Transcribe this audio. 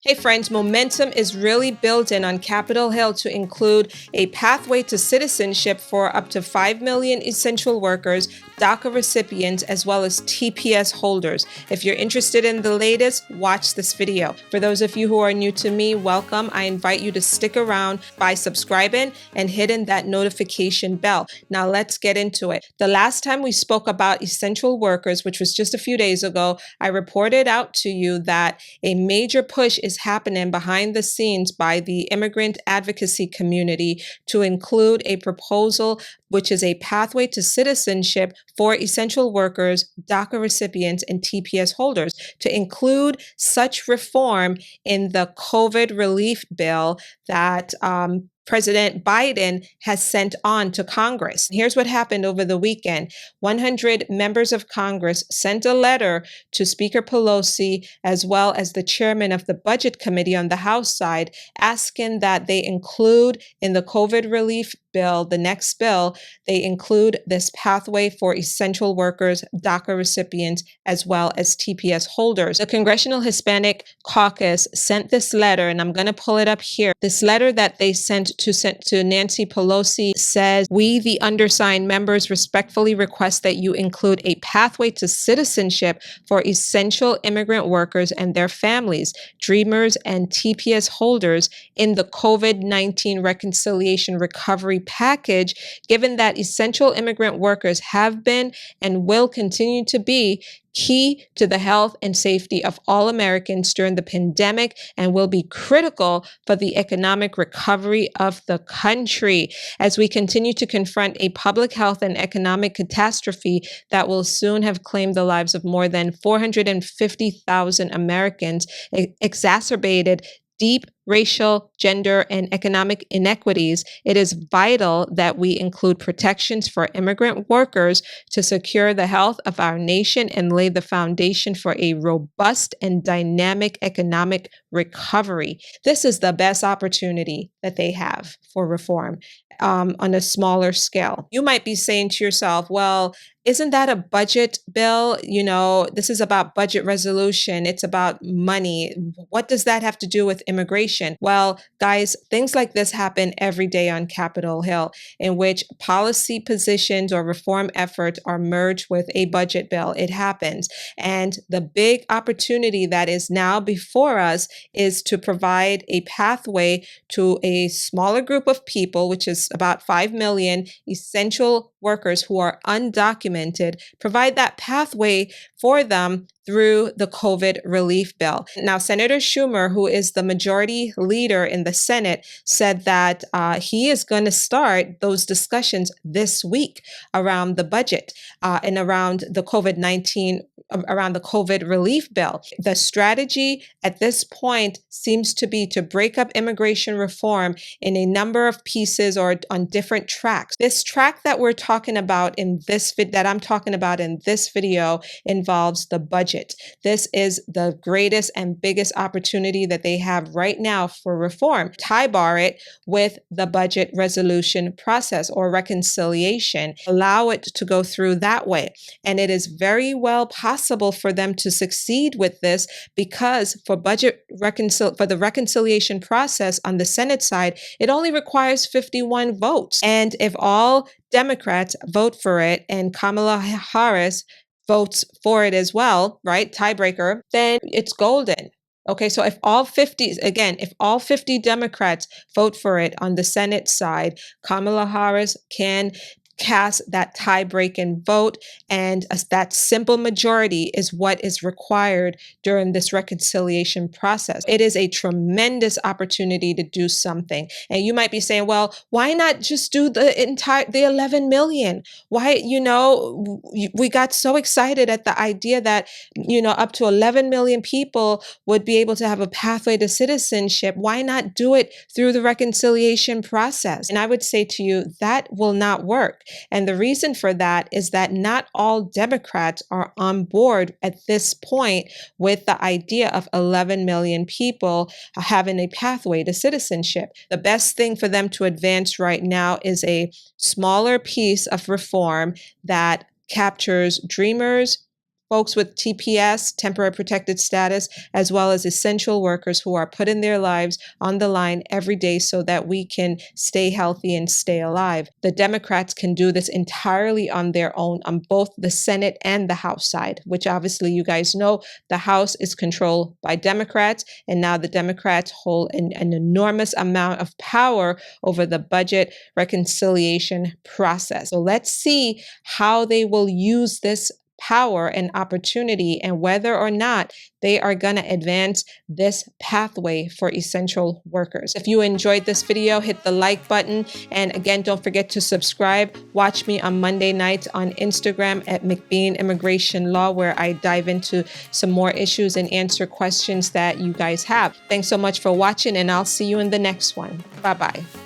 Hey friends, momentum is really building on Capitol Hill to include a pathway to citizenship for up to 5 million essential workers, DACA recipients, as well as TPS holders. If you're interested in the latest, watch this video. For those of you who are new to me, welcome. I invite you to stick around by subscribing and hitting that notification bell. Now let's get into it. The last time we spoke about essential workers, which was just a few days ago, I reported out to you that a major push is happening behind the scenes by the immigrant advocacy community to include a proposal which is a pathway to citizenship for essential workers, DACA recipients, and TPS holders, to include such reform in the COVID relief bill that President Biden has sent on to Congress. Here's what happened over the weekend. 100 members of Congress sent a letter to Speaker Pelosi, as well as the chairman of the Budget Committee on the House side, asking that they include in the COVID relief bill, the next bill, they include this pathway for essential workers, DACA recipients, as well as TPS holders. The Congressional Hispanic Caucus sent this letter, and I'm going to pull it up here. This letter that they sent to Nancy Pelosi says, "We, the undersigned members, respectfully request that you include a pathway to citizenship for essential immigrant workers and their families, Dreamers, and TPS holders in the COVID-19 Reconciliation Recovery Package, given that essential immigrant workers have been and will continue to be key to the health and safety of all Americans during the pandemic and will be critical for the economic recovery of the country as we continue to confront a public health and economic catastrophe that will soon have claimed the lives of more than 450,000 Americans, exacerbated deep racial, gender, and economic inequities. It is vital that we include protections for immigrant workers to secure the health of our nation and lay the foundation for a robust and dynamic economic recovery." This is the best opportunity that they have for reform on a smaller scale. You might be saying to yourself, well, isn't that a budget bill? You know, this is about budget resolution. It's about money. What does that have to do with immigration? Well, guys, things like this happen every day on Capitol Hill, in which policy positions or reform efforts are merged with a budget bill. It happens. And the big opportunity that is now before us is to provide a pathway to a smaller group of people, which is about 5 million essential workers who are undocumented, provide that pathway for them through the COVID relief bill. Now, Senator Schumer, who is the majority leader in the Senate, said that he is going to start those discussions this week around the budget and around the around the COVID relief bill. The strategy at this point seems to be to break up immigration reform in a number of pieces or on different tracks. This track that we're talking about that I'm talking about in this video involves the budget. This is the greatest and biggest opportunity that they have right now for reform. Tie bar it with the budget resolution process or reconciliation. Allow it to go through that way. And it is very well possible for them to succeed with this because for the reconciliation process on the Senate side, it only requires 51 votes. And if all Democrats vote for it and Kamala Harris votes for it as well, right? Tiebreaker, then it's golden. Okay, so if all 50 Democrats vote for it on the Senate side, Kamala Harris can cast that tie-breaking vote, and that simple majority is what is required during this reconciliation process. It is a tremendous opportunity to do something. And you might be saying, well, why not just do the 11 million? Why, we got so excited at the idea that, up to 11 million people would be able to have a pathway to citizenship. Why not do it through the reconciliation process? And I would say to you, that will not work. And the reason for that is that not all Democrats are on board at this point with the idea of 11 million people having a pathway to citizenship. The best thing for them to advance right now is a smaller piece of reform that captures Dreamers, folks with TPS, temporary protected status, as well as essential workers who are putting their lives on the line every day so that we can stay healthy and stay alive. The Democrats can do this entirely on their own on both the Senate and the House side, which obviously you guys know the House is controlled by Democrats, and now the Democrats hold an enormous amount of power over the budget reconciliation process. So let's see how they will use this power and opportunity and whether or not they are going to advance this pathway for essential workers. If you enjoyed this video, hit the like button. And again, don't forget to subscribe. Watch me on Monday nights on Instagram at McBean Immigration Law, where I dive into some more issues and answer questions that you guys have. Thanks so much for watching, and I'll see you in the next one. Bye-bye.